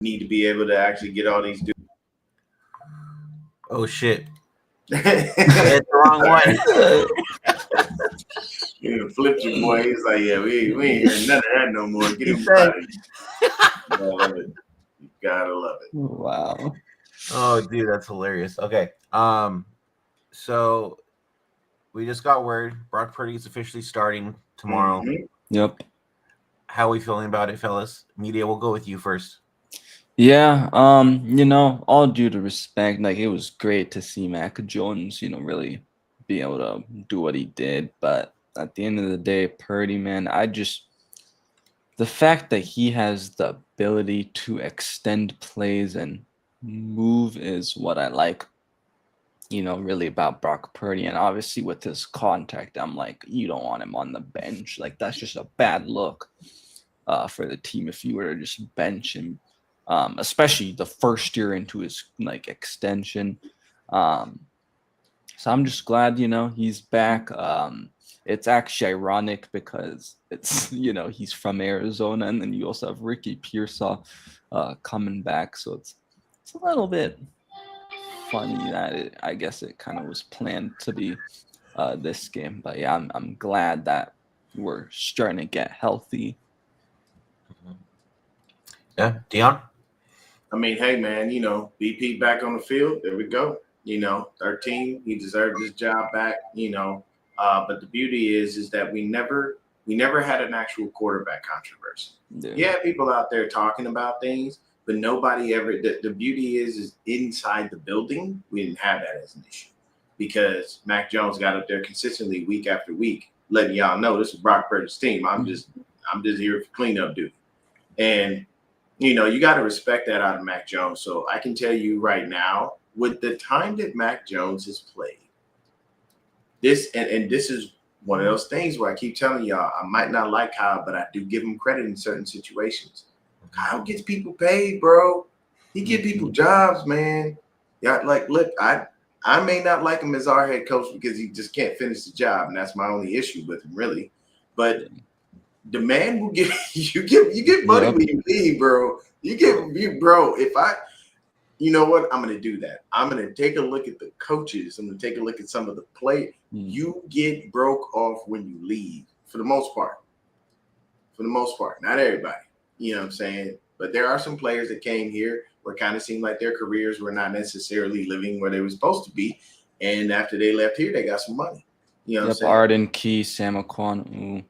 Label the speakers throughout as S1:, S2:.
S1: need to be able to actually get all these dudes.
S2: Oh shit! It's the wrong one.
S1: You flipped your boy. He's like, yeah, we ain't hearing none of that no more. Get
S2: He
S1: him
S2: said,
S1: out of here. I love it. You gotta love it.
S3: Wow.
S2: "Oh, dude, that's hilarious." Okay, so we just got word Brock Purdy is officially starting tomorrow.
S1: Mhm.
S3: Yep.
S2: How are we feeling about it, fellas? Media, we'll go with you first.
S3: Yeah, all due to respect, like it was great to see Mac Jones, really be able to do what he did. But at the end of the day, Purdy, man, the fact that he has the ability to extend plays and move is what I like, really about Brock Purdy. And obviously with his contact, I'm like, you don't want him on the bench. Like that's just a bad look for the team if you were to just bench him, especially the first year into his like extension. Um, so I'm just glad, he's back. It's actually ironic because it's, he's from Arizona, and then you also have Ricky Pearsall coming back. So it's a little bit funny that I guess it kind of was planned to be this game. But yeah, I'm glad that we're starting to get healthy.
S2: Yeah, Dion.
S1: I mean, hey man, BP back on the field. There we go. 13. He deserved his job back. But the beauty is that we never had an actual quarterback controversy. Yeah, people out there talking about things, but nobody ever. The beauty is inside the building, we didn't have that as an issue because Mac Jones got up there consistently week after week, letting y'all know this is Brock Purdy's team. I'm just here for cleanup duty, and you got to respect that out of Mac Jones. So I can tell you right now, with the time that Mac Jones has played, this is one of those things where I keep telling y'all, I might not like Kyle, but I do give him credit in certain situations. Kyle gets people paid, bro. He get people jobs, man. Yeah, like look, I may not like him as our head coach because he just can't finish the job, and that's my only issue with him, really. But the man will get you get money when you leave, bro. Bro. If you know what, I'm gonna do that. I'm gonna take a look at the coaches. I'm gonna take a look at some of the play. You get broke off when you leave, for the most part. For the most part, not everybody. You know what I'm saying? But there are some players that came here where it kind of seemed like their careers were not necessarily living where they were supposed to be, and after they left here, they got some money. You know what I'm saying?
S3: Arden Key, Sam Aquan.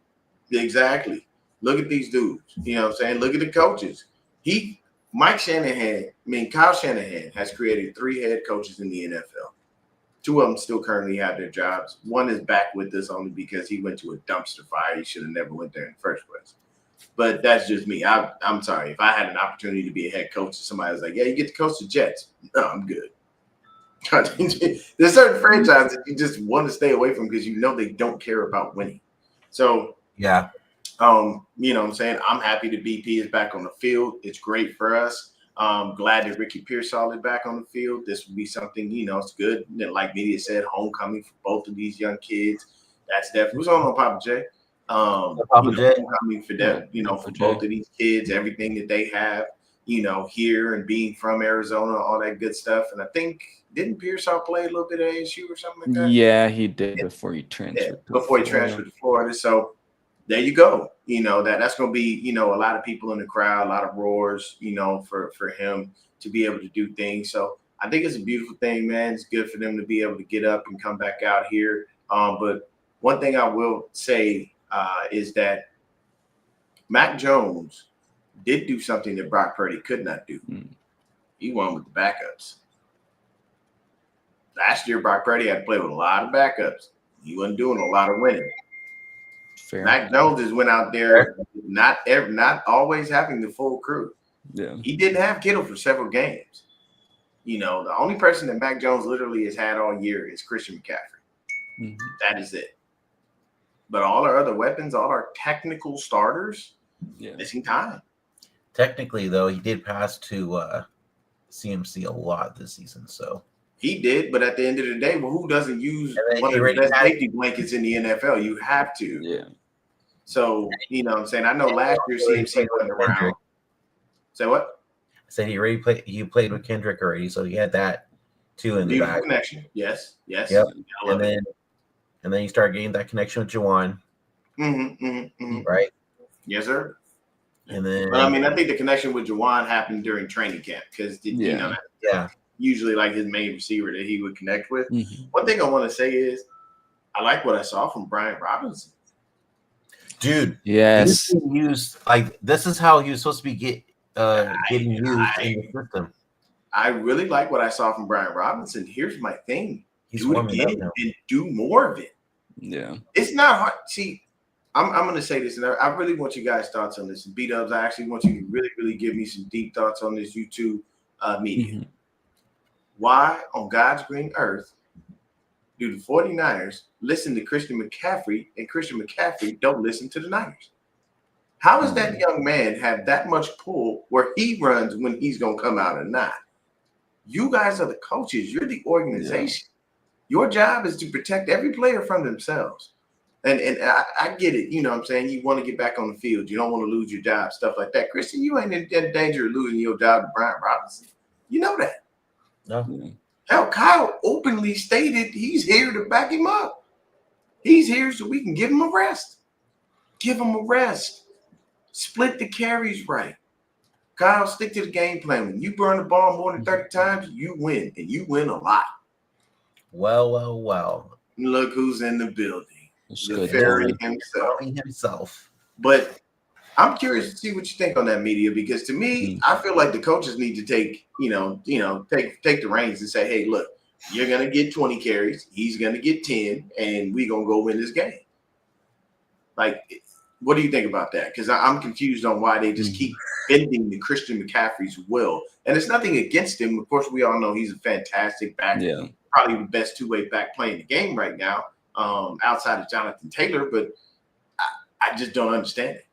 S1: Exactly. Look at these dudes. You know what I'm saying? Look at the coaches. Kyle Shanahan has created 3 head coaches in the NFL. 2 of them still currently have their jobs. One is back with us only because he went to a dumpster fire. He should have never went there in the first place. But that's just me. I'm sorry. If I had an opportunity to be a head coach and somebody was like, yeah, you get to coach the Jets. No, I'm good. There's certain franchises that you just want to stay away from because they don't care about winning. So
S2: yeah.
S1: You know what I'm saying? I'm happy that BP is back on the field. It's great for us. Glad that Ricky Pearsall is back on the field. This would be something, it's good. Like media said, homecoming for both of these young kids. That's definitely what's on Papa J. Homecoming for them, for both of these kids, everything that they have, here and being from Arizona, all that good stuff. And I think didn't Pearsall play a little bit of ASU or something like that?
S3: Yeah, he did before he transferred.
S1: To Florida. So there you go. That's going to be, a lot of people in the crowd, a lot of roars, for him to be able to do things. So I think it's a beautiful thing, man. It's good for them to be able to get up and come back out here. But one thing I will say is that Mac Jones did do something that Brock Purdy could not do. He won with the backups. Last year, Brock Purdy had to play with a lot of backups. He wasn't doing a lot of winning. Fair. Mac Jones just went out there, not always having the full crew.
S3: Yeah,
S1: he didn't have Kittle for several games. The only person that Mac Jones literally has had all year is Christian McCaffrey. Mm-hmm. That is it. But all our other weapons, all our technical starters, missing time.
S2: Technically, though, he did pass to CMC a lot this season, so.
S1: He did, but at the end of the day, who doesn't use one of the best safety blankets in the NFL? You have to.
S3: Yeah.
S1: So, what I'm saying? I know last year CMC wasn't around. Say what?
S2: said he played with Kendrick already, so he had that too in the
S1: Beautiful
S2: back.
S1: connection. Yes.
S2: Yep.
S1: I love
S2: And then you start getting that connection with Juwan, right?
S1: Yes, sir.
S2: And then
S1: But I mean, I think the connection with Jawan happened during training camp because you know usually like his main receiver that he would connect with. One thing I want to say is I like what I saw from Brian Robinson.
S2: Dude,
S3: yes,
S2: he's being used like this is how he was supposed to be getting used in the system.
S1: I really like what I saw from Brian Robinson. Here's my thing:
S2: He's
S1: do it
S2: warming up
S1: again
S2: now.
S1: and do more of it.
S3: Yeah,
S1: it's not hard. See, I'm going to say this, and I really want you guys' thoughts on this. B-Dubs, I actually want you to really, really give me some deep thoughts on this YouTube media. Why on God's green earth do the 49ers listen to Christian McCaffrey and Christian McCaffrey don't listen to the Niners? How does that young man have that much pull where he runs when he's going to come out or not? You guys are the coaches. You're the organization. Your job is to protect every player from themselves. And I get it. You know what I'm saying? You want to get back on the field. You don't want to lose your job, stuff like that. Christian, you ain't in danger of losing your job to Brian Robinson. You know that.
S2: No.
S1: Hell, Kyle openly stated he's here to back him up. He's here so we can give him a rest. Give him a rest. Split the carries right. Kyle, stick to the game plan. When you burn the ball more than 30 times, you win. And you win a lot.
S2: Well.
S1: Look who's in the building.
S3: it's
S1: The
S3: good.
S1: fairy himself. But I'm curious to see what you think on that media, because to me, I feel like the coaches need to take the reins and say, hey, look, you're gonna get 20 carries, he's gonna get 10, and we're gonna go win this game. Like, what do you think about that? Because I'm confused on why they just keep bending the Christian McCaffrey's will. And it's nothing against him. Of course, we all know he's a fantastic back, probably the best two-way back playing the game right now, outside of Jonathan Taylor, but I just don't understand it.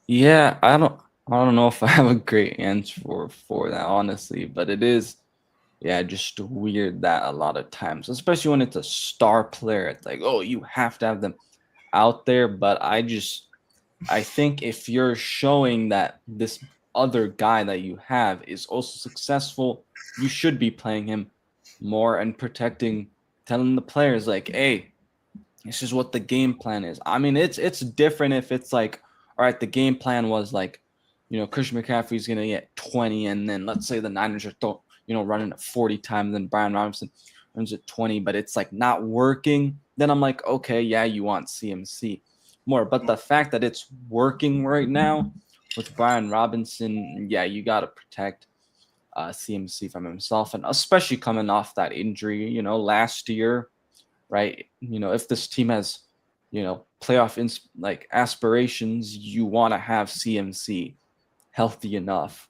S3: Yeah, I don't know if I have a great answer for that, honestly, but it is just weird that a lot of times, especially when it's a star player, it's like, oh, you have to have them out there. But I think if you're showing that this other guy that you have is also successful, you should be playing him more and telling the players like, hey, this is what the game plan is. I mean, it's different if it's like, all right, the game plan was like, Christian McCaffrey's gonna get 20, and then let's say the Niners are running it 40 times, then Brian Robinson runs it 20, but it's like not working. Then I'm like, okay, yeah, you want CMC more, but the fact that it's working right now with Brian Robinson, you got to protect CMC from himself, and especially coming off that injury, last year, right? If this team has, playoff aspirations, you want to have CMC healthy enough,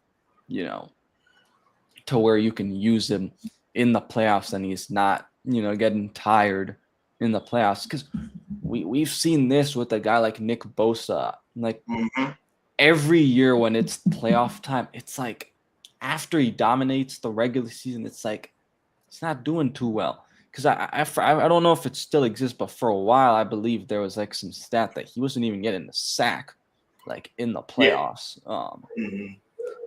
S3: to where you can use him in the playoffs and he's not, getting tired in the playoffs. Because we've seen this with a guy like Nick Bosa. Like every year when it's playoff time, it's like after he dominates the regular season, it's like he's not doing too well. Because I don't know if it still exists, but for a while I believe there was like some stat that he wasn't even getting a sack like in the playoffs.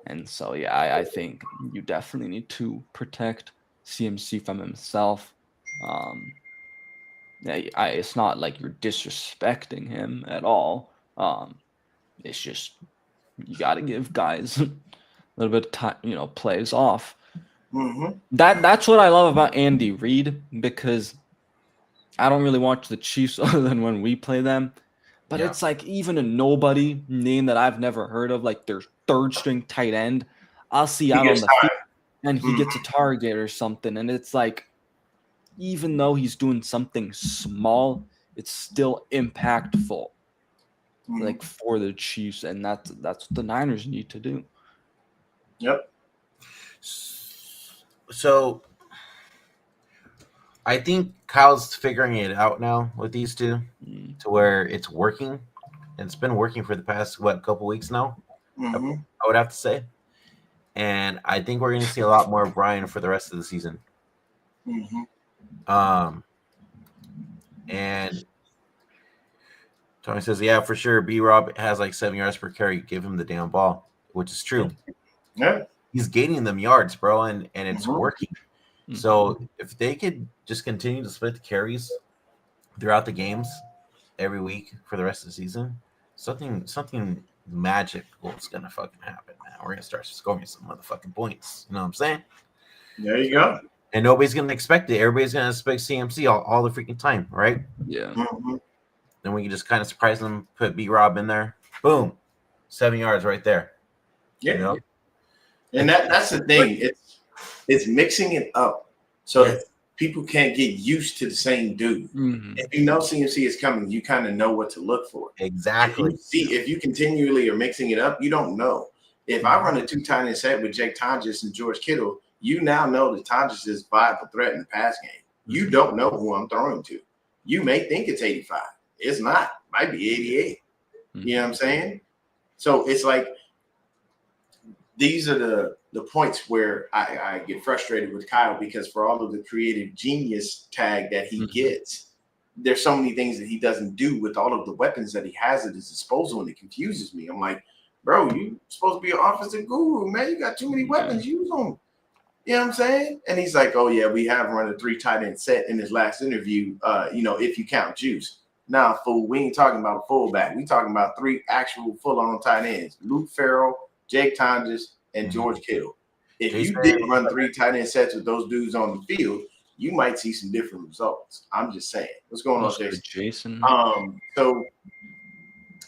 S3: And so I think you definitely need to protect CMC from himself. It's not like you're disrespecting him at all. It's just you got to give guys a little bit of time, plays off. That's what I love about Andy Reid, because I don't really watch the Chiefs other than when we play them. But it's like even a nobody name that I've never heard of, like their third string tight end, I'll see out on the field and he gets a target or something. And it's like, even though he's doing something small, it's still impactful, like for the Chiefs. And that's what the Niners need to do.
S1: Yep.
S2: So I think Kyle's figuring it out now with these two to where it's working. It's been working for the past, couple weeks now, I would have to say. And I think we're going to see a lot more of Brian for the rest of the season. And Tony says, yeah, for sure, B-Rob has like 7 yards per carry. Give him the damn ball, which is true.
S1: Yeah.
S2: he's gaining them yards, bro, and it's working.
S3: Mhm.
S2: So if they could just continue to split the carries throughout the games every week for the rest of the season, something magical is gonna fucking happen, man. We're gonna start scoring some motherfucking points. You know what I'm saying?
S1: There you go.
S2: And nobody's gonna expect it. Everybody's gonna expect CMC all the freaking time, right?
S3: Yeah.
S1: Mm-hmm.
S2: Then we can just kind of surprise them, put B Rob in there, boom, 7 yards right there.
S1: Yeah.
S2: You know?
S1: And that's the thing. It's mixing it up so
S2: Yes.
S1: that people can't get used to the same dude.
S3: Mhm.
S1: If you know CMC is coming, you kind of know what to look for.
S2: Exactly.
S1: If you continually are mixing it up, you don't know. If I run a 2 tight end set with Jake Tonjes and George Kittle, you now know that Tonjes is viable threat in the pass game. You don't know who I'm throwing to. You may think it's 85. It's not. Might be 88. You know what I'm saying? So it's like these are the points where I get frustrated with Kyle, because for all of the creative genius tag that he gets, there's so many things that he doesn't do with all of the weapons that he has at his disposal, and it confuses me. I'm like, bro, you supposed to be an offensive guru, man. You got too many weapons. Use them. You know what I'm saying? And he's like, oh, yeah, we have run a 3 tight end set in his last interview, if you count Juice. Nah, fool, we ain't talking about a fullback. We talking about 3 actual full-on tight ends. Luke Farrell, Jake Tonjes, and George Kittle. If you did run 3 tight end sets with those dudes on the field, you might see some different results. I'm just saying. What's going on, Jason? So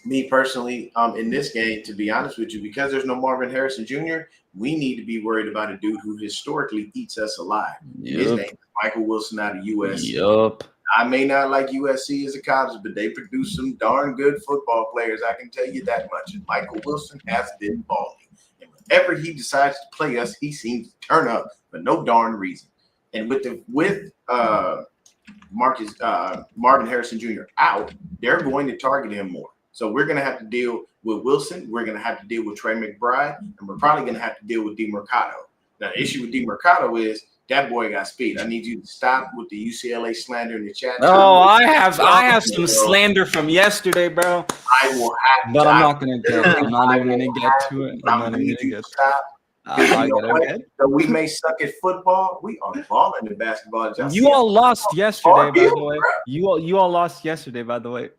S1: me personally, in this game, to be honest with you, because there's no Marvin Harrison Jr., we need to be worried about a dude who historically eats us alive. His name is Michael Wilson out of USC. I may not like USC as a college, but they produce some darn good football players. I can tell you that much. And Michael Wilson has been balling. And whenever he decides to play us, he seems to turn up for no darn reason. And with Marvin Harrison Jr. out, they're going to target him more. So we're going to have to deal with Wilson. We're going to have to deal with Trey McBride, and we're probably going to have to deal with DeMercado. Now, the issue with DeMercado is that boy got speed. I need you to stop with the UCLA slander in the chat.
S3: Oh, I have some slander from yesterday, bro.
S1: I will have,
S3: but I'm not gonna get. I'm not even gonna get to it.
S1: I'm not going to stop. So we may suck at football. We are balling in basketball.
S3: You all lost yesterday, by the way. You all lost yesterday, by the way.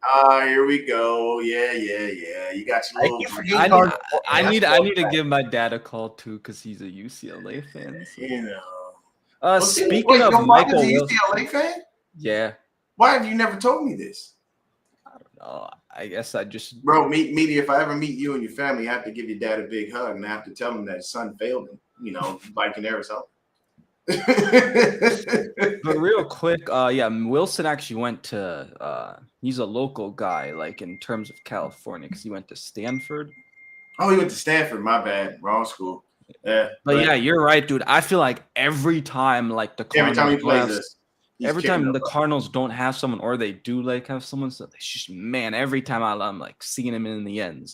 S1: Here we go. Yeah. You got your little.
S3: I need to give my dad a call too, because he's a UCLA fan. So.
S1: You know.
S3: Speaking of Michael Wilson,
S1: UCLA fan.
S3: Yeah.
S1: Why have you never told me this?
S3: I don't know. I guess I just
S1: media. If I ever meet you and your family, I have to give your dad a big hug, and I have to tell him that his son failed him. Like in Arizona.
S3: But real quick, Wilson actually went to. He's a local guy, like in terms of California, because he went to Stanford.
S1: Oh, he went to Stanford. My bad, wrong school. Yeah,
S3: but yeah, you're right, dude. I feel like every time, like the Cardinals,
S1: every time he plays us.
S3: Every time the Cardinals don't have someone, or they do like have someone, so every time I'm like seeing him in the end.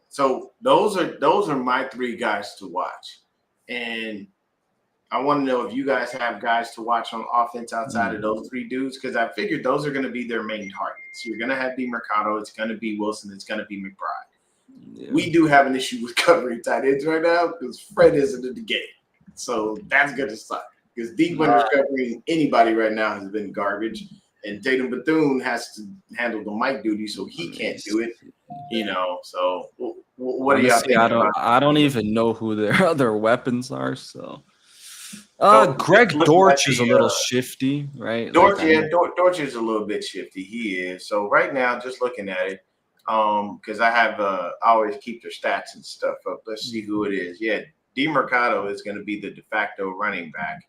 S1: So those are my 3 guys to watch, and I want to know if you guys have guys to watch on offense outside of those 3 dudes, because I figured those are going to be their main targets. You're going to have DeMercado, it's going to be Wilson, it's going to be McBride. Yeah. We do have an issue with covering tight ends right now because Fred isn't in the game, so that's going to suck. Because deep winners covering anybody right now has been garbage, and Tatum Bethune has to handle the mic duty, so he can't do it. So what do y'all think?
S3: I don't even know who their other weapons are. So, Greg Dortch is a little shifty, right?
S1: Dortch is a little bit shifty. He is. So right now, just looking at it, because I always keep their stats and stuff up. Let's see who it is. Yeah, DeMercado is going to be the de facto running back.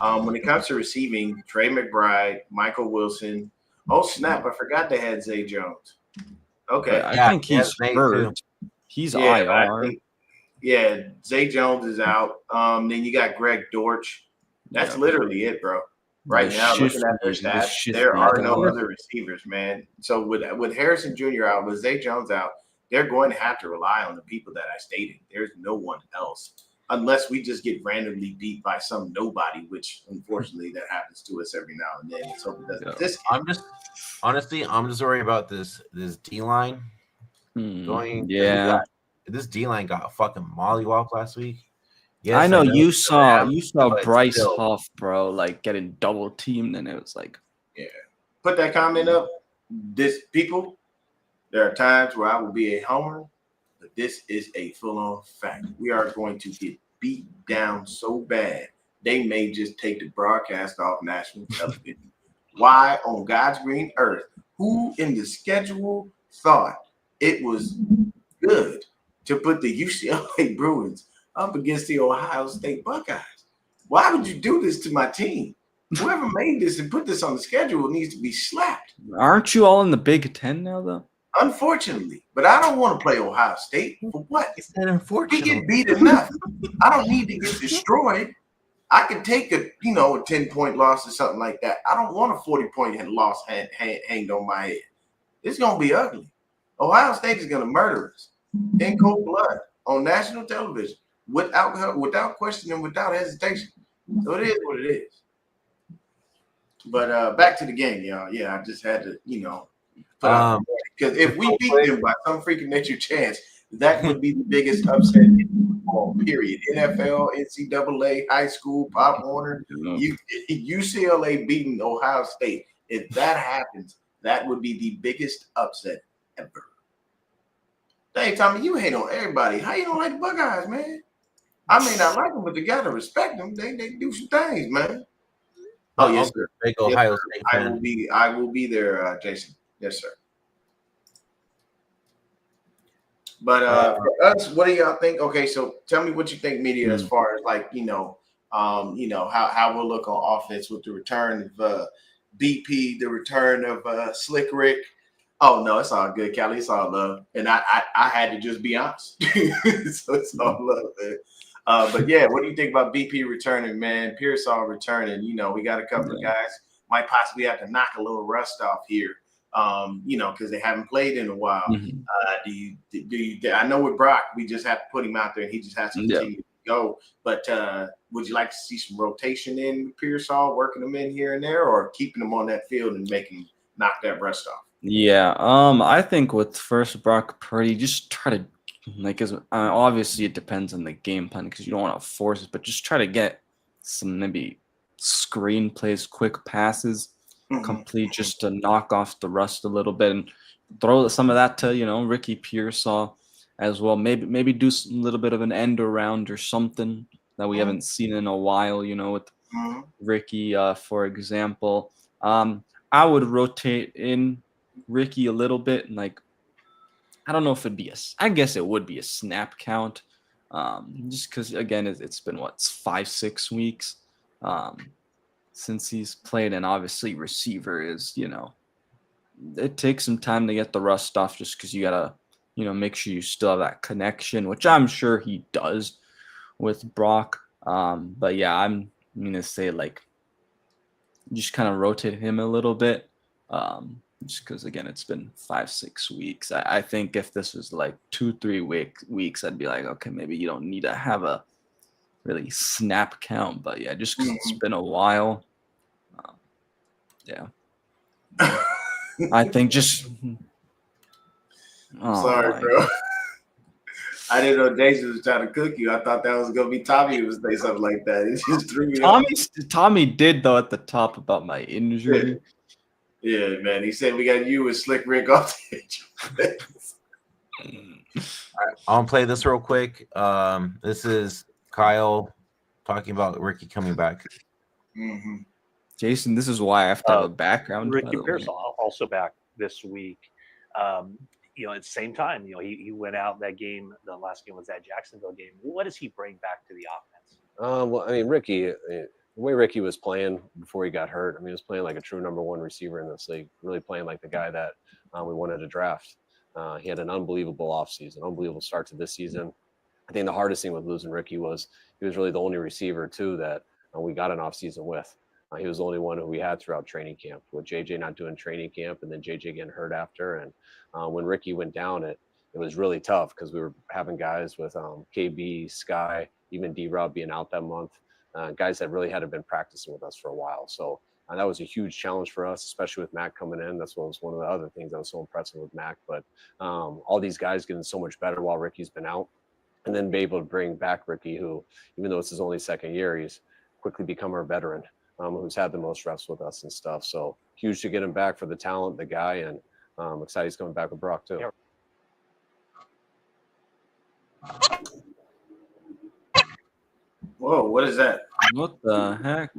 S1: When it comes to receiving, Trey McBride, Michael Wilson. Oh, snap. I forgot they had Zay Jones. Okay.
S3: I think he's hurt. He's IR.
S1: Zay Jones is out. Then you got Greg Dortch. That's literally it, bro. Right now, looking at their stats, there are no other receivers, man. So with Harrison Jr. out, with Zay Jones out, they're going to have to rely on the people that I stated. There's no one else. Unless we just get randomly beat by some nobody, which unfortunately that happens to us every now and then. Let's hope it doesn't. I'm
S2: just worried about this D line going. this D-line got fucking mollywopped last week. Yes,
S3: I know you
S2: it's still
S3: saw
S2: happening, but
S3: Bryce
S2: still.
S3: Huff, bro, like getting double teamed, and it was like,
S1: Put that comment up. This people, there are times where I will be a homer, but this is a full-on fact. We are going to get beat down so bad they may just take the broadcast off national television. Why on God's green earth? Who in the schedule thought it was good to put the UCLA Bruins up against the Ohio State Buckeyes? Why would you do this to my team? Whoever made this and put this on the schedule needs to be slapped.
S3: aren't you all in the Big Ten now, though?
S1: Unfortunately, but I don't want to play Ohio State. For what?
S2: It's that
S1: We
S2: unfortunate.
S1: get beat enough. I don't need to get destroyed. I can take a 10-point loss or something like that. I don't want a 40-point loss hanged on my head. It's gonna be ugly. Ohio State is gonna murder us in cold blood on national television without question and without hesitation. So it is what it is. But back to the game, y'all. Yeah, I just had to, put out because if we beat them by some freaking nature chance, that would be the biggest upset in football, period. NFL, NCAA, high school, Pop Warner, UCLA beating Ohio State. If that happens, that would be the biggest upset ever. Dang, Tommy, you hate on everybody. How you don't like the Buckeyes, man? I may not like them, but you gotta respect them. They do some things, man. Oh yes, sir.
S2: Big
S1: Yes,
S2: Ohio
S1: sir.
S2: State
S1: I
S2: fan.
S1: will be there, Jason. Yes, sir. But for us, what do y'all think? Okay, so tell me what you think, media, as far as like how we'll look on offense with the return of BP, the return of Slick Rick. Oh no, it's all good, Callie. It's all love, and I had to just be honest, so it's all love, man. But yeah, what do you think about BP returning, man? Pearsall returning. We got a couple of guys might possibly have to knock a little rust off here, because they haven't played in a while.
S3: Mhm.
S1: Do you? I know with Brock, we just have to put him out there, and he just has to continue to go. But would you like to see some rotation in with Pearsall, working them in here and there, or keeping them on that field and making him knock that rust off?
S3: Yeah, I think with first Brock Purdy, just try to obviously it depends on the game plan because you don't want to force it, but just try to get some maybe screen plays, quick passes, complete just to knock off the rust a little bit and throw some of that to Ricky Pearsall as well. Maybe do a little bit of an end around or something that we haven't seen in a while. with Ricky, for example. I would rotate in Ricky a little bit, and I don't know if I guess it would be a snap count, just because again it's been 5-6 weeks since he's played, and obviously receiver is it takes some time to get the rust off, just because you gotta make sure you still have that connection, which I'm sure he does with Brock. But yeah, I'm gonna say just kind of rotate him a little bit. Just because again it's been 5-6 weeks. I think if this was 2-3 weeks, I'd be like, okay, maybe you don't need to have a really snap count, but yeah, just because it's been a while. I think just
S1: Sorry, bro. I didn't know Jason was trying to cook you. I thought that was gonna be Tommy who was say something like that. It just threw me off.
S3: Tommy did though at the top about my injury.
S1: Yeah, man. He said we got you with Slick Rick off the edge.
S2: I'll play this real quick. This is Kyle talking about Ricky coming back.
S3: Jason, this is why I have to have a background.
S4: Ricky Pearsall also back this week. At the same time, he went out that game. The last game was that Jacksonville game. What does he bring back to the offense?
S5: Well, I mean, Ricky, the way Ricky was playing before he got hurt, I mean, he was playing like a true number one receiver in this league, really playing like the guy that we wanted to draft. He had an unbelievable offseason, unbelievable start to this season. I think the hardest thing with losing Ricky was he was really the only receiver, too, that we got an offseason with. He was the only one who we had throughout training camp, with JJ not doing training camp and then JJ getting hurt after. And when Ricky went down, it was really tough because we were having guys with KB, Sky, even D-Rob being out that month, guys that really hadn't been practicing with us for a while. So That was a huge challenge for us, especially with Mac coming in. That's what was one of the other things that was so impressive with Mac. But all these guys getting so much better while Ricky's been out, and then be able to bring back Ricky, who, even though it's his only second year, he's quickly become our veteran, who's had the most reps with us and stuff. So huge to get him back for the talent, the guy, and excited he's coming back with Brock too.
S4: Yeah.
S1: Whoa, what is that?
S3: What the heck?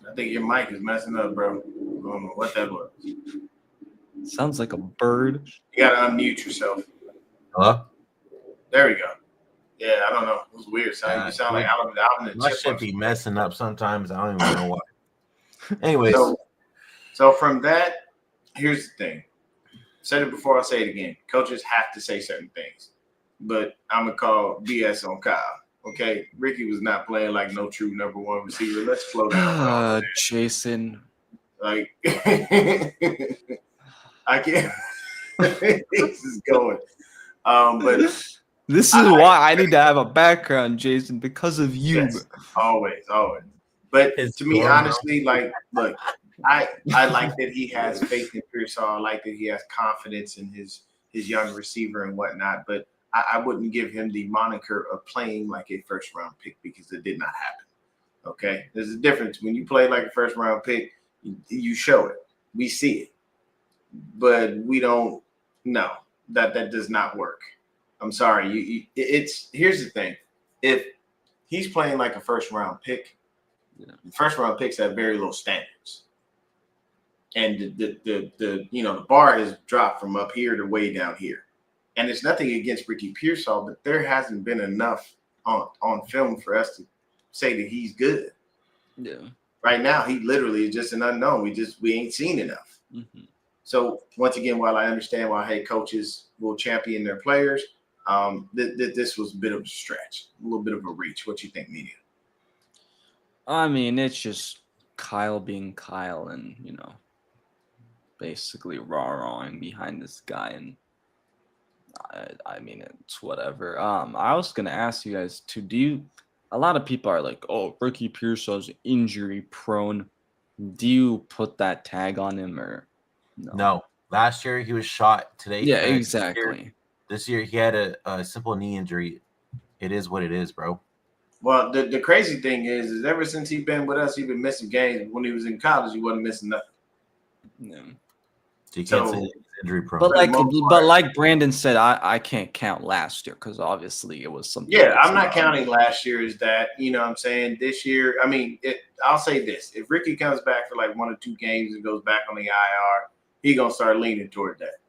S1: I think your mic is messing up, bro. I don't know what that was.
S3: Sounds like a bird.
S1: You gotta unmute yourself.
S2: Hello?
S1: There we go. Yeah, I don't know. It was weird. You sound like out in the
S2: My shit be messing up sometimes. I don't even know why. Anyways.
S1: So from that, here's the thing. Said it before, I'll say it again. Coaches have to say certain things. But I'm going to call BS on Kyle. Okay? Ricky was not playing like no true number one receiver. Let's slow down.
S3: Jason.
S1: Like, I can't. This is going. But
S3: this is why I need to have a background, Jason, because of you.
S1: Yes, always. But to me, honestly, like, look, I like that he has faith in Pearsall. I like that he has confidence in his young receiver and whatnot. But I wouldn't give him the moniker of playing like a first round pick because it did not happen. Okay, there's a difference when you play like a first round pick. You show it, we see it, but we don't. No, that does not work. I'm sorry. Here's the thing: if he's playing like a first round pick, first round picks have very low standards, and the bar has dropped from up here to way down here. And it's nothing against Ricky Pearsall, but there hasn't been enough on film for us to say that he's good.
S3: Yeah. Right
S1: now, he literally is just an unknown. We ain't seen enough.
S3: Mm-hmm.
S1: So once again, while I understand why head coaches will champion their players, this was a bit of a stretch, a little bit of a reach. What you think, media?
S3: I mean, it's just Kyle being Kyle and, basically rawing behind this guy. And I mean, it's whatever. I was going to ask you guys too, a lot of people are like, oh, Ricky Pearsall's injury prone. Do you put that tag on him or no?
S2: No. Last year he was shot. Today.
S3: Yeah, exactly.
S2: This year he had a simple knee injury. It is what it is, bro.
S1: Well, the crazy thing is ever since he's been with us, he's been missing games. When he was in college, he wasn't missing nothing.
S3: Yeah.
S2: So you can't say he's injury prone.
S3: But like Brandon said, I can't count last year because obviously it was something.
S1: Yeah, I'm not counting last year as that. You know what I'm saying? This year, I mean, I'll say this. If Ricky comes back for like 1 or 2 games and goes back on the IR, he's going to start leaning toward that.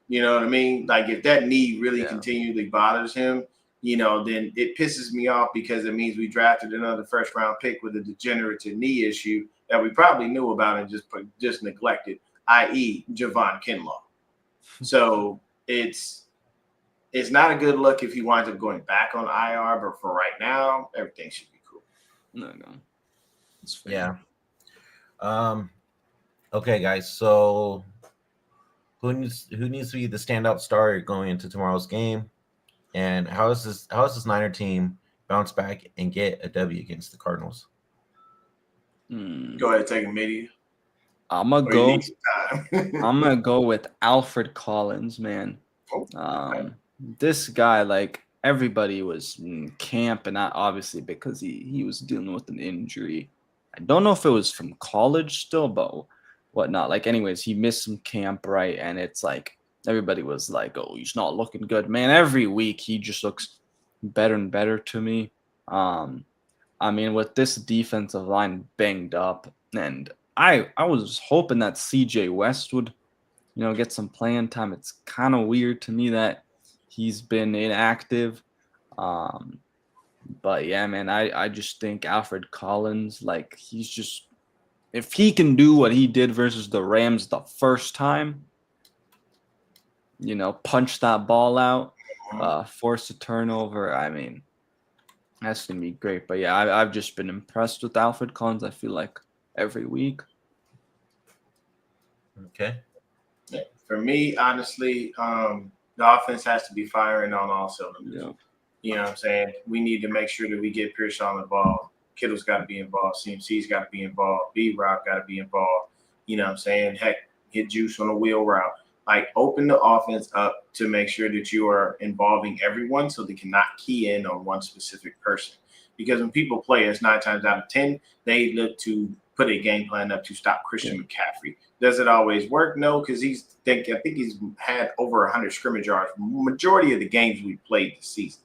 S1: You know what I mean? Like if that knee really continually bothers him, then it pisses me off because it means we drafted another first round pick with a degenerative knee issue that we probably knew about and just neglected, i.e. Javon Kinlaw. So it's not a good look if he winds up going back on IR, but for right now, everything should be cool.
S3: No. It's fair.
S2: Yeah. Okay, guys. So who needs to be the standout star going into tomorrow's game? And how is this Niner team bounce back and get a W against the Cardinals?
S1: Go ahead, take a media.
S3: I'm gonna go with Alfred Collins, man. This guy, like everybody was in camp, and not obviously because he was dealing with an injury. I don't know if it was from college still, but whatnot. Like, anyways, he missed some camp, right? And it's like everybody was like, "Oh, he's not looking good, man." Every week he just looks better and better to me. I mean, with this defensive line banged up, and I was hoping that CJ West would, get some playing time. It's kind of weird to me that he's been inactive. But yeah, man, I just think Alfred Collins, like, he's just, if he can do what he did versus the Rams the first time, punch that ball out, force a turnover, I mean, that's going to be great. But yeah, I've just been impressed with Alfred Collins, I feel like, every week.
S2: Okay.
S1: Yeah. For me, honestly, the offense has to be firing on all cylinders.
S3: Yeah.
S1: You know what I'm saying? We need to make sure that we get Pearsall the ball Kittle's got to be involved. CMC's got to be involved. B-Rock got to be involved. You know what I'm saying? Heck, hit Juice on a wheel route. Like, open the offense up to make sure that you are involving everyone so they cannot key in on one specific person. Because when people play us 9 times out of 10, they look to put a game plan up to stop Christian McCaffrey. Does it always work? No, because I think he's had over 100 scrimmage yards majority of the games we played this season.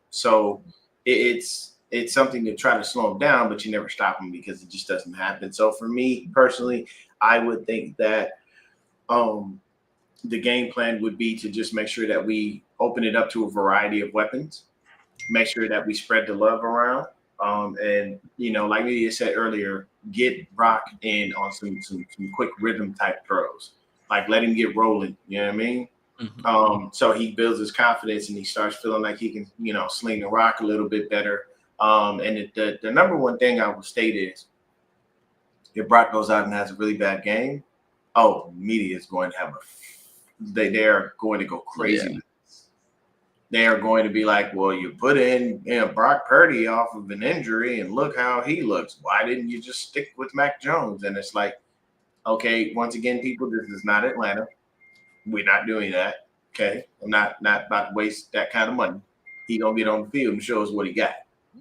S1: So it's something to try to slow him down, but you never stop him because it just doesn't happen. So for me personally, I would think that the game plan would be to just make sure that we open it up to a variety of weapons, make sure that we spread the love around. And, like Media said earlier, get Brock in on some quick rhythm type throws. Like, let him get rolling. You know what I mean?
S3: Mm-hmm.
S1: So he builds his confidence and he starts feeling like he can, sling the rock a little bit better. And the number one thing I will state is, if Brock goes out and has a really bad game, media is going to have they are going to go crazy.
S3: Yeah.
S1: They are going to be like, well, you put in Brock Purdy off of an injury and look how he looks. Why didn't you just stick with Mac Jones? And it's like, okay, once again, people, this is not Atlanta. We're not doing that. Okay. I'm not about to waste that kind of money. He gonna get on the field and show us what he got.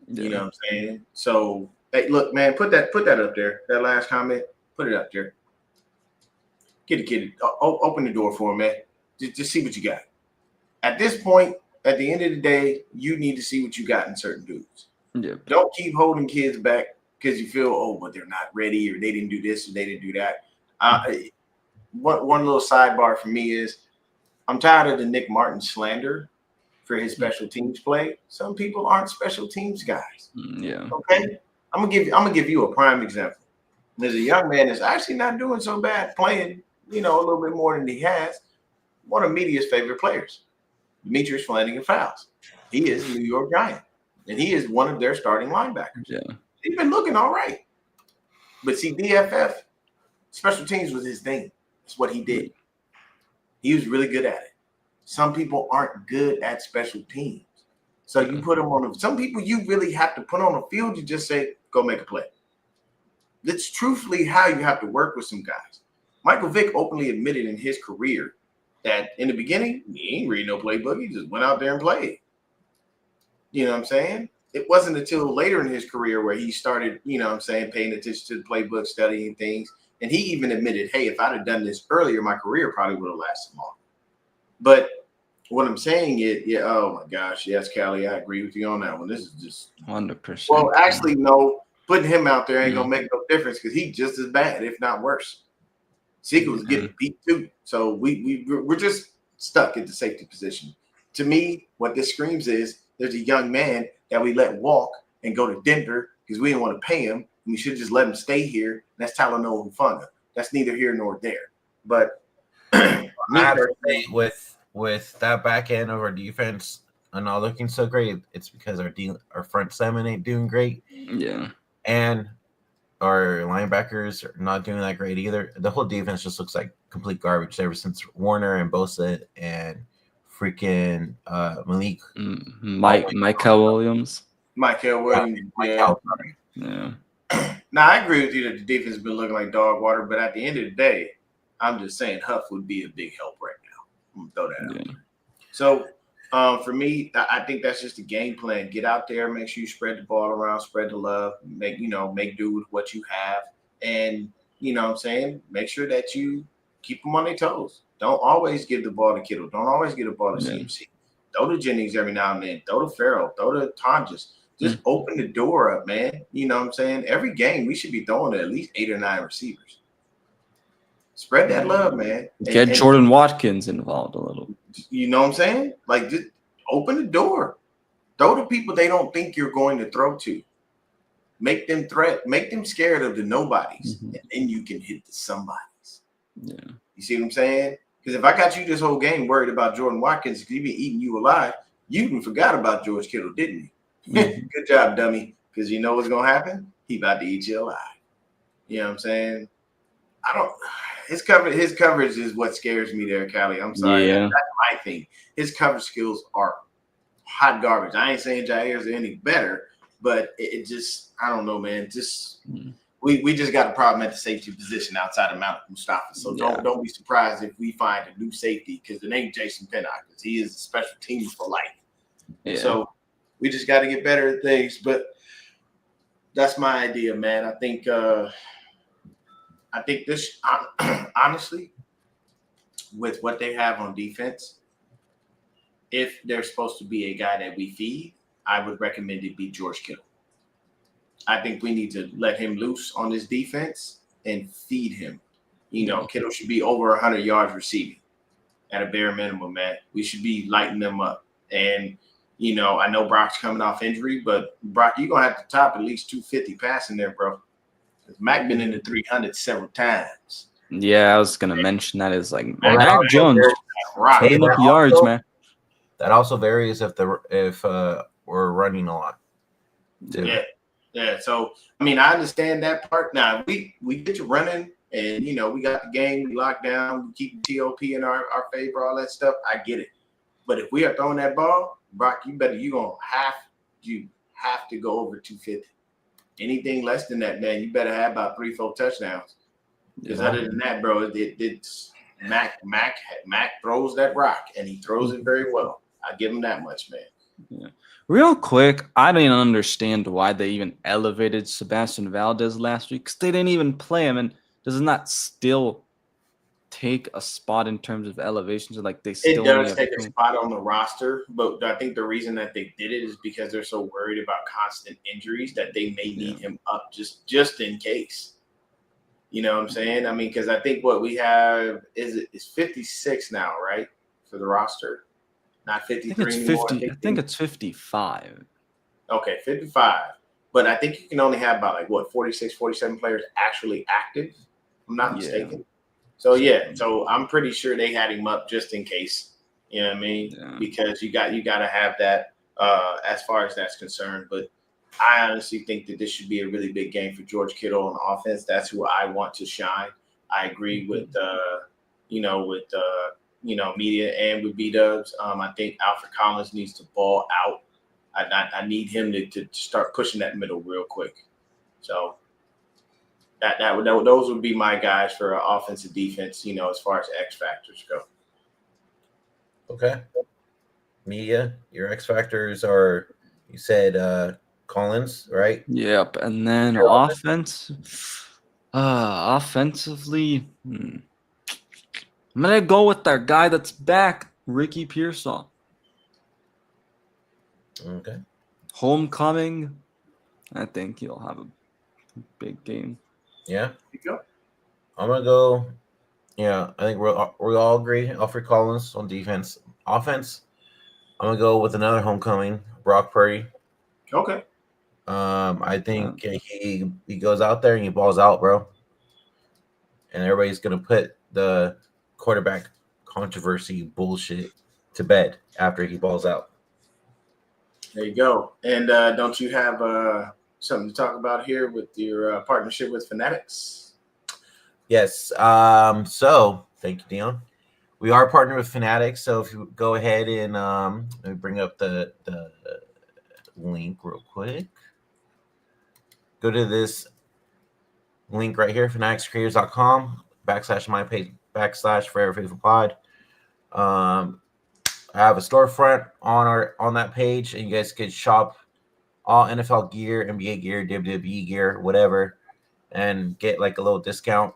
S3: Yeah.
S1: You know what I'm saying? So, hey, look, man, put that up there. That last comment, put it up there. Get the kid, open the door for him, man. Just see what you got. At this point, at the end of the day, you need to see what you got in certain dudes.
S3: Yep.
S1: Don't keep holding kids back because you feel, but they're not ready, or they didn't do this, or they didn't do that. One little sidebar for me is, I'm tired of the Nick Martin slander for his special teams play. Some people aren't special teams guys.
S3: Yeah.
S1: Okay, I'm gonna give you a prime example. There's a young man that's actually not doing so bad playing, a little bit more than he has. One of media's favorite players, Demetrius Flanagan-Fowles. He is a New York Giant, and he is one of their starting linebackers.
S3: Yeah.
S1: He's been looking all right. But see, DFF, special teams was his thing. That's what he did. He was really good at it. Some people aren't good at special teams. So you put them on some people you really have to put on the field. You just say, go make a play. That's truthfully how you have to work with some guys. Michael Vick openly admitted in his career that in the beginning, he ain't read no playbook. He just went out there and played. You know what I'm saying? It wasn't until later in his career where he started, paying attention to the playbook, studying things. And he even admitted, hey, if I'd have done this earlier, my career probably would have lasted longer. But what I'm saying is, oh my gosh, yes, Callie, I agree with you on that one. This is just
S3: 100%.
S1: Well, actually, no, putting him out there ain't gonna make no difference because he's just as bad, if not worse. Zeke was getting beat too, so we're just stuck at the safety position. To me, what this screams is there's a young man that we let walk and go to Denver because we didn't want to pay him. We should just let him stay here. And that's Talanoa Hufanga. That's neither here nor there. But
S2: I have to say, with that back end of our defense and not looking so great, it's because our front seven ain't doing great.
S3: Yeah.
S2: And our linebackers are not doing that great either. The whole defense just looks like complete garbage ever since Warner and Bosa and freaking Malik.
S3: Michael Williams.
S1: Michael Williams.
S3: Yeah.
S1: Now, I agree with you that the defense has been looking like dog water, but at the end of the day, I'm just saying Huff would be a big help right now. I'm going to throw that out. So, for me, I think that's just a game plan. Get out there, make sure you spread the ball around, spread the love, make do with what you have. And, make sure that you keep them on their toes. Don't always give the ball to Kittle. Don't always give the ball to CMC. Throw to Jennings every now and then. Throw to Farrell. Throw to Tonjes. Just open the door up, man. You know what I'm saying? Every game, we should be throwing to at least 8 or 9 receivers. Spread that love, man.
S3: Get Jordan Watkins involved a little.
S1: You know what I'm saying? Like, just open the door. Throw to people they don't think you're going to throw to. Make them make them scared of the nobodies, and then you can hit the somebodies.
S3: Yeah.
S1: You see what I'm saying? Because if I got you this whole game worried about Jordan Watkins, because he's been eating you alive, you even forgot about George Kittle, didn't you? Good job, dummy. Because you know what's going to happen? He about to eat you alive. You know what I'm saying? His coverage is what scares me there, Callie. I'm sorry.
S3: Yeah.
S1: That's my thing. His coverage skills are hot garbage. I ain't saying Jair's any better, but it just, I don't know, man. Just we just got a problem at the safety position outside of Malik Mustafa. So don't be surprised if we find a new safety, because it ain't Jason Pinnock, because he is a special team for life.
S3: Yeah.
S1: So we just got to get better at things. But that's my idea, man. I think this honestly, with what they have on defense, if there's supposed to be a guy that we feed, I would recommend it be George Kittle. I think we need to let him loose on this defense and feed him. You know, Kittle should be over 100 yards receiving at a bare minimum, man. We should be lighting them up. And, you know, I know Brock's coming off injury, but Brock, you're going to have to top at least 250 passing there, bro. Mac been in the 300 several times.
S3: Yeah, I was going to mention that is like
S1: Mac
S3: Mac Jones putting up yards, man.
S2: That also varies if we're running a lot, too.
S1: Yeah. So I mean, I understand that part. Now we get you running, and you know we got the game, we locked down, we keep TOP in our favor, all that stuff. I get it. But if we are throwing that ball, Brock, you have to go over 250. Anything less than that, man, you better have about 3-4 touchdowns. Because other than that, bro, it's Mac throws that rock, and he throws it very well. I give him that much, man.
S3: Yeah. Real quick, I didn't understand why they even elevated Sebastian Valdez last week, because they didn't even play him, and does not still take a spot in terms of elevation? So like they still
S1: it does take a spot on the roster, but I think the reason that they did it is because they're so worried about constant injuries that they may need him up just in case. You know what I'm saying? I mean, because I think what we have is 56 now, right, for the roster. Not 53 anymore.
S3: I think it's 55.
S1: Okay, 55. But I think you can only have about 46, 47 players actually active, if I'm not mistaken. So so I'm pretty sure they had him up just in case. You know what I mean? Yeah. Because you got to have that as far as that's concerned. But I honestly think that this should be a really big game for George Kittle on offense. That's who I want to shine. I agree with media and with B-Dubs. I think Alfred Collins needs to ball out. I need him to start pushing that middle real quick. So those would be my guys for offense and defense, you know, as far as X factors go.
S2: Okay. Media, your X factors are, you said Collins, right?
S3: Yep. And then offensively, I'm going to go with our guy that's back, Ricky Pearsall.
S2: Okay.
S3: Homecoming, I think he'll have a big game.
S2: Yeah.
S1: There you go.
S2: I'm going to go, I think we all agree, Alfred Collins on defense. Offense, I'm going to go with another homecoming, Brock Purdy.
S1: Okay.
S2: I think he goes out there and he balls out, bro. And everybody's going to put the quarterback controversy bullshit to bed after he balls out.
S1: There you go. And don't you have something to talk about here with your partnership with Fanatics?
S2: Yes. So thank you, Dion. We are partnered with Fanatics. So if you go ahead and let me bring up the link real quick. Go to this link right here, fanaticscreators.com/my page /Forever Faithful Pod. I have a storefront on that page, and you guys could shop all NFL gear, NBA gear, WWE gear, whatever, and get like a little discount.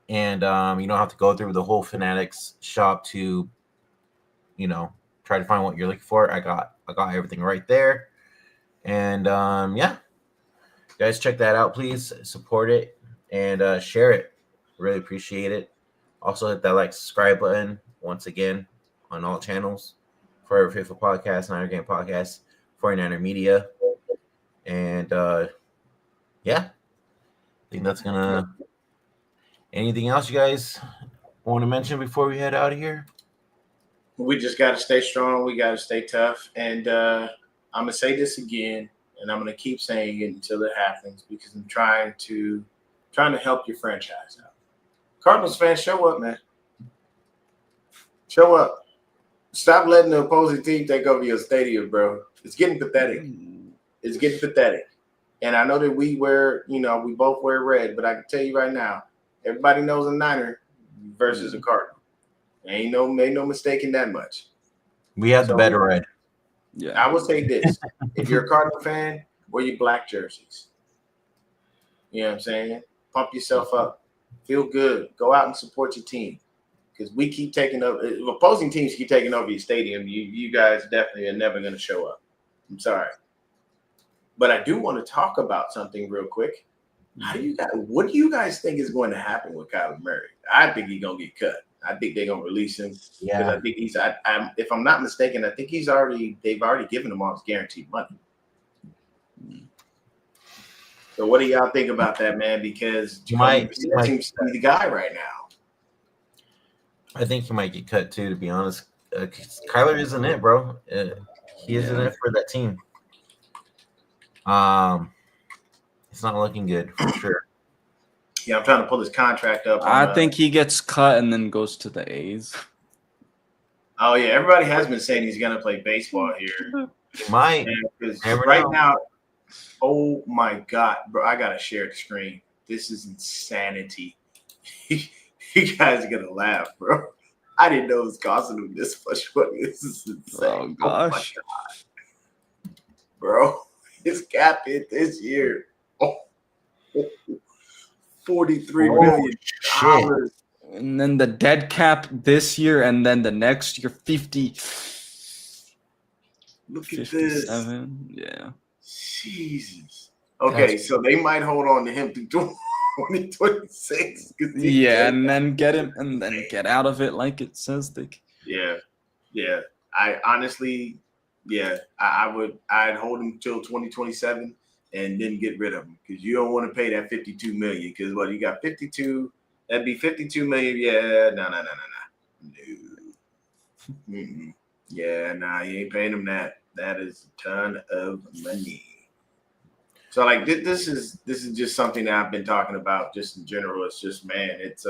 S2: And you don't have to go through the whole Fanatics shop to, try to find what you're looking for. I got everything right there. And you guys check that out, please. Support it and share it. Really appreciate it. Also hit that subscribe button once again on all channels. Forever Faithful Podcast, Niner Game Podcast, 49er Media. And I think that's gonna. Anything else you guys want to mention before we head out of here?
S1: We just got to stay strong. We got to stay tough. And I'm going to say this again, and I'm going to keep saying it until it happens, because I'm trying to help your franchise out. Cardinals fans, show up, man. Show up. Stop letting the opposing team take over your stadium, bro. It's getting pathetic. It's getting pathetic. And I know that we both wear red, but I can tell you right now, everybody knows a Niner versus a Cardinal. Ain't no mistake in that much.
S2: We have the better red.
S3: Yeah.
S1: I will say this: if you're a Cardinal fan, wear your black jerseys. You know what I'm saying? Pump yourself up, feel good, go out and support your team. Because we keep taking over, opposing teams keep taking over your stadium. You guys definitely are never going to show up. I'm sorry. But I do want to talk about something real quick. What do you guys think is going to happen with Kyler Murray? I think he's going to get cut. I think they're going to release him.
S2: Yeah.
S1: I think if I'm not mistaken, I think they've already given him all his guaranteed money. So what do y'all think about that, man? Because Jacoby seems to be the guy right now.
S2: I think he might get cut too, to be honest. Kyler isn't it, bro. He isn't it for that team. It's not looking good for sure.
S1: Yeah, I'm trying to pull his contract up.
S3: I think he gets cut and then goes to the A's.
S1: Oh yeah, everybody has been saying he's gonna play baseball here.
S2: He might.
S1: Because now, oh my God, bro, I gotta share the screen. This is insanity. You guys are gonna laugh, bro. I didn't know it was costing him this much money. This is insane.
S3: Oh gosh.
S1: Oh my God. Bro, his cap hit this year. Oh, $43 million.
S2: Shit.
S3: And then the dead cap this year, and then the next year 50.
S1: Look at
S3: 57.
S1: this.
S3: Yeah.
S1: Jesus. Okay, so they might hold on to him through 2026.
S3: Yeah, and then get him, and then get out of it like it says.
S1: Yeah. I honestly, I'd hold him till 2027 and then get rid of him because you don't want to pay that $52 million. Because you got 52. That'd be $52 million. Yeah, no. Mm-mm. Yeah, you ain't paying him that. That is a ton of money. So like this is just something that I've been talking about just in general. It's just, man, it's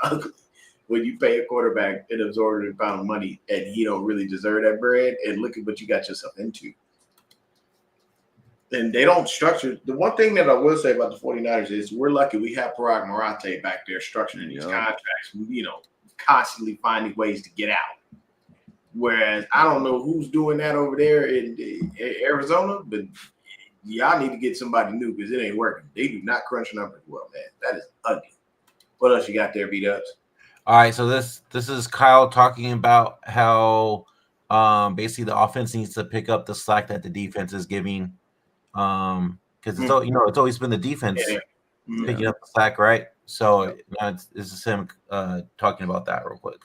S1: ugly when you pay a quarterback an absorbent amount of money and he don't really deserve that bread. And look at what you got yourself into. And they don't structure. The one thing that I will say about the 49ers is we're lucky we have Parag Marate back there structuring these contracts, constantly finding ways to get out. Whereas I don't know who's doing that over there in Arizona, but y'all need to get somebody new because it ain't working. They do not crunch numbers well, man. That is ugly. What else you got there, B-Dubs?
S2: All right, so this is Kyle talking about how basically the offense needs to pick up the slack that the defense is giving. Because it's always been the defense picking up the slack, right? So this is him talking about that real quick.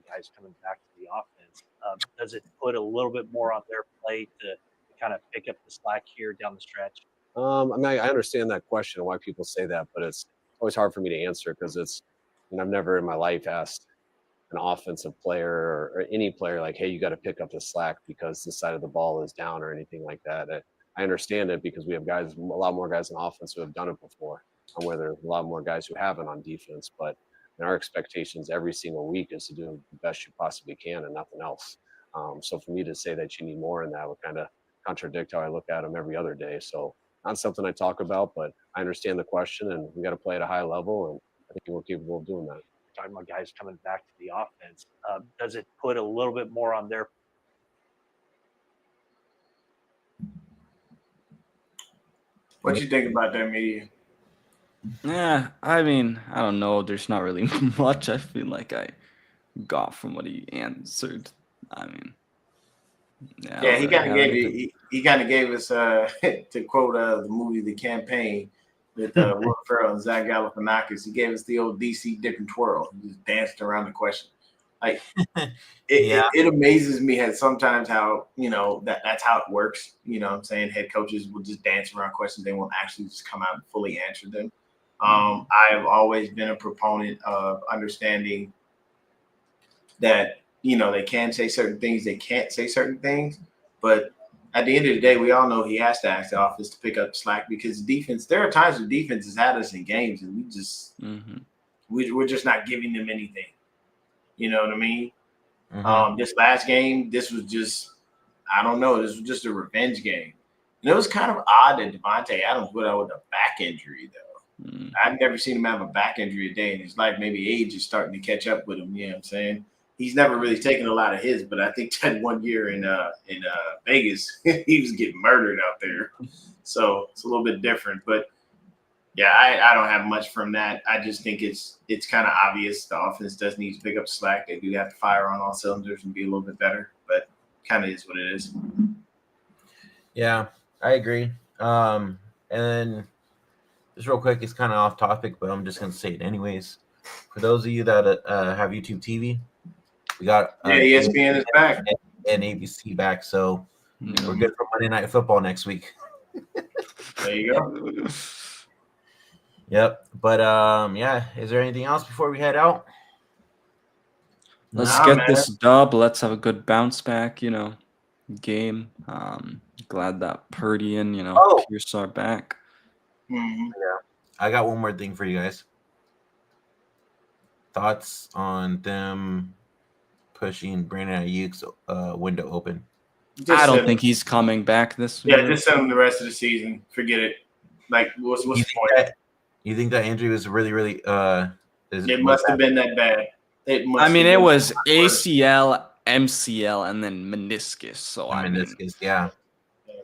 S4: Guys coming back to the offense, does it put a little bit more on their plate to kind of pick up the slack here down the stretch?
S5: I understand that question and why people say that, but it's always hard for me to answer because I've never in my life asked an offensive player or any player like, hey, you got to pick up the slack because this side of the ball is down or anything like that. I understand it because we have a lot more guys in offense who have done it before, and where there's a lot more guys who haven't on defense. But our expectations every single week is to do the best you possibly can and nothing else. So for me to say that you need more in that would kind of contradict how I look at them every other day. So not something I talk about, but I understand the question, and we got to play at a high level, and I think we're capable of doing that.
S4: Talking about guys coming back to the offense, does it put a little bit more on their?
S1: What you think about that, media?
S3: Yeah, I mean, I don't know. There's not really much I feel like I got from what he answered. I mean,
S1: he kind of gave us to quote the movie The Campaign with Will Ferrell and Zach Galifianakis. He gave us the old DC dip and twirl. He just danced around the question. Like it amazes me sometimes how that's how it works. You know what I'm saying? Head coaches will just dance around questions. They won't actually just come out and fully answer them. I have always been a proponent of understanding that they can say certain things, they can't say certain things, but at the end of the day, we all know he has to ask the offense to pick up slack because defense. There are times when defense has had us in games, and we just we're just not giving them anything. You know what I mean?
S2: Mm-hmm.
S1: This last game, this was just I don't know. This was just a revenge game. And it was kind of odd that Devontae Adams went out with a back injury, though. I've never seen him have a back injury a day in his life. Maybe age is starting to catch up with him. You know what I'm saying? He's never really taken a lot of his, but I think that one year in Vegas, he was getting murdered out there. So it's a little bit different. But yeah, I don't have much from that. I just think it's kind of obvious the offense does need to pick up slack. They do have to fire on all cylinders and be a little bit better, but kind of is what it is.
S2: Yeah, I agree. And then just real quick, it's kind of off topic, but I'm just going to say it anyways. For those of you that have YouTube TV, we got
S1: ESPN is back
S2: and ABC back, so we're good for Monday Night Football next week.
S1: There you go.
S2: Yep. But yeah, is there anything else before we head out?
S3: Let's get this dub. Let's have a good bounce back, game. Glad that Purdy and Pierce are back.
S1: Mm-hmm.
S2: Yeah. I got one more thing for you guys. Thoughts on them pushing Brandon Ayuk's window open?
S3: I don't think he's coming back this year.
S1: Yeah, just send him the rest of the season. Forget it. Like, what's the point?
S2: You think that injury was really, really
S1: it must have been that bad.
S3: It was ACL, MCL, and then meniscus. So
S2: meniscus, yeah.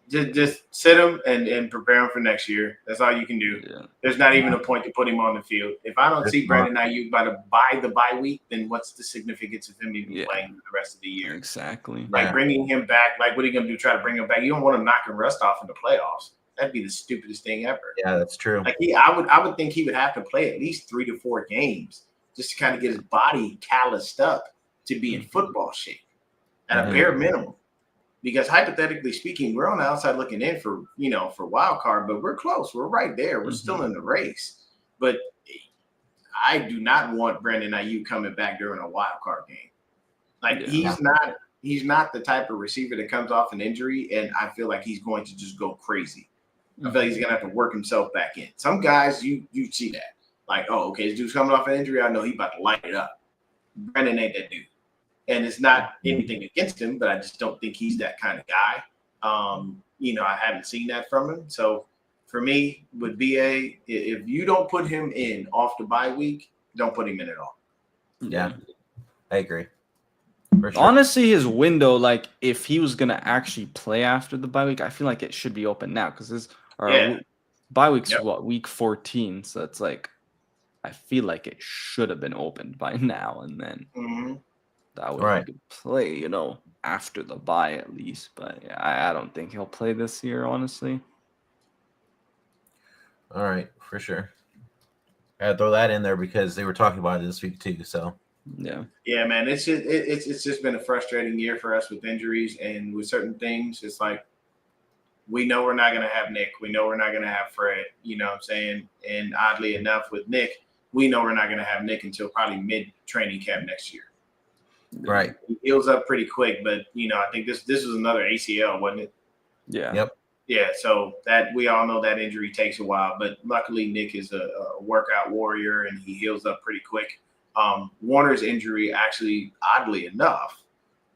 S1: Just sit him and prepare him for next year. That's all you can do. Yeah. There's not even a point to put him on the field. If I don't see Brandon Ayuk by the bye week, then what's the significance of him even playing for the rest of the year?
S3: Exactly.
S1: Like bringing him back, like what are you going to do? Try to bring him back? You don't want to knock him rust off in the playoffs. That'd be the stupidest thing ever.
S2: Yeah, that's true.
S1: Like I would think he would have to play at least 3 to 4 games just to kind of get his body calloused up to be in football shape at a bare minimum. Because hypothetically speaking, we're on the outside looking in for wild card, but we're close. We're right there. We're still in the race. But I do not want Brandon Ayuk coming back during a wild card game. Like he's not the type of receiver that comes off an injury, and I feel like he's going to just go crazy. I feel like he's gonna have to work himself back in. Some guys you see that. Like, oh, okay, this dude's coming off an injury. I know he's about to light it up. Brandon ain't that dude. And it's not anything against him, but I just don't think he's that kind of guy. I haven't seen that from him. So for me, with BA, if you don't put him in off the bye week, don't put him in at all.
S2: Yeah, I agree.
S3: Sure. Honestly, his window, like if he was gonna actually play after the bye week, I feel like it should be open now because his bye week's week 14, so it's like I feel like it should have been opened by now, and then that would be play, after the bye at least. But yeah, I don't think he'll play this year, honestly.
S2: All right, for sure. I gotta throw that in there because they were talking about it this week too. So
S1: yeah, man, it's just been a frustrating year for us with injuries and with certain things. It's like we know we're not gonna have Nick, we know we're not gonna have Fred. You know what I'm saying? And oddly enough, with Nick, we know we're not gonna have Nick until probably mid-training camp next year.
S2: Right.
S1: He heals up pretty quick, but I think this was another ACL, wasn't it?
S3: Yeah.
S2: Yep.
S1: Yeah, so that we all know that injury takes a while, but luckily Nick is a workout warrior and he heals up pretty quick. Warner's injury, actually, oddly enough,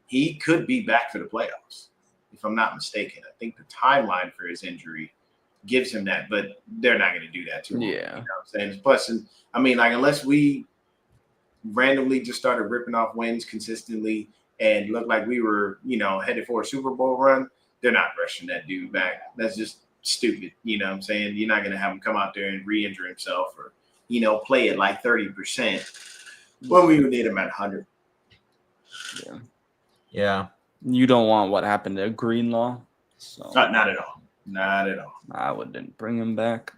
S1: he could be back for the playoffs, if I'm not mistaken. I think the timeline for his injury gives him that, but they're not going to do that to him.
S3: Yeah.
S1: You know what I'm saying? Plus, unless we randomly just started ripping off wins consistently and looked like we were, headed for a Super Bowl run, they're not rushing that dude back. That's just stupid. You know what I'm saying? You're not going to have him come out there and re-injure himself or, play at like 30% when we would need him at 100.
S3: Yeah.
S2: Yeah.
S3: You don't want what happened to Greenlaw. So
S1: Not at all. Not at all.
S3: I wouldn't bring him back.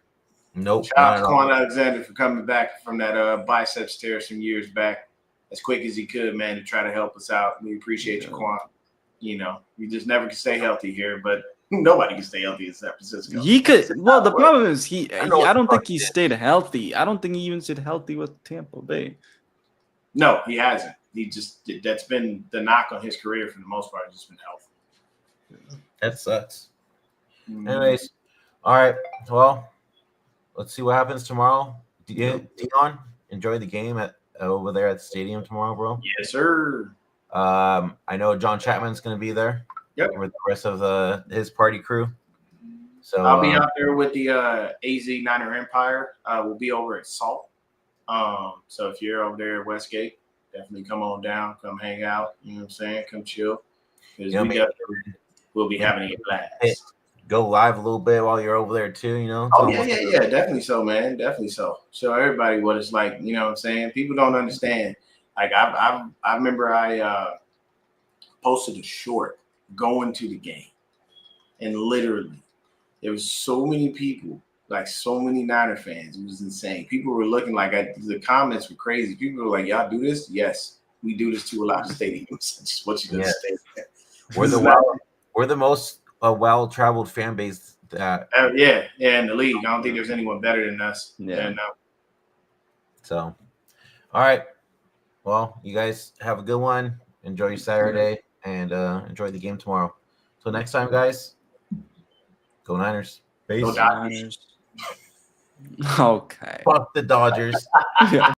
S2: Nope.
S1: Shout out to Quan Alexander for coming back from that biceps tear some years back as quick as he could, man, to try to help us out. We appreciate you, Quan. We just never can stay healthy here, but nobody can stay healthy in San Francisco.
S3: He could. Well, the problem is I don't think he stayed healthy. I don't think he even stayed healthy with Tampa Bay.
S1: No, he hasn't. That's been the knock on his career for the most part. Just been health.
S2: That sucks. Anyways, all right. Well, let's see what happens tomorrow. Dion, enjoy the game over there at the stadium tomorrow, bro.
S1: Yes, sir.
S2: I know John Chapman's going to be there.
S1: Yep.
S2: with the rest of his party crew. So
S1: I'll be out there with the AZ Niner Empire. We'll be over at Salt. So if you're over there at Westgate, definitely come on down, come hang out. You know what I'm saying? Come chill. Because we'll be having a blast.
S2: Go live a little bit while you're over there too, you know?
S1: Oh, yeah. Definitely so, man. Definitely so. Show everybody what it's like. You know what I'm saying? People don't understand. Like I remember I posted a short going to the game, and literally there was so many people, like so many Niner fans. It was insane. People were looking like the comments were crazy. People were like, "Y'all do this?" Yes, we do this to a lot of stadiums. I just want you to understand.
S2: We're the most well-traveled fan base that.
S1: Yeah, in the league. I don't think there's anyone better than us.
S3: Yeah.
S2: So, all right. Well, you guys have a good one. Enjoy your Saturday and enjoy the game tomorrow. So next time, guys, go Niners.
S1: Go
S3: Niners. Okay.
S2: Fuck the Dodgers.
S3: Yeah.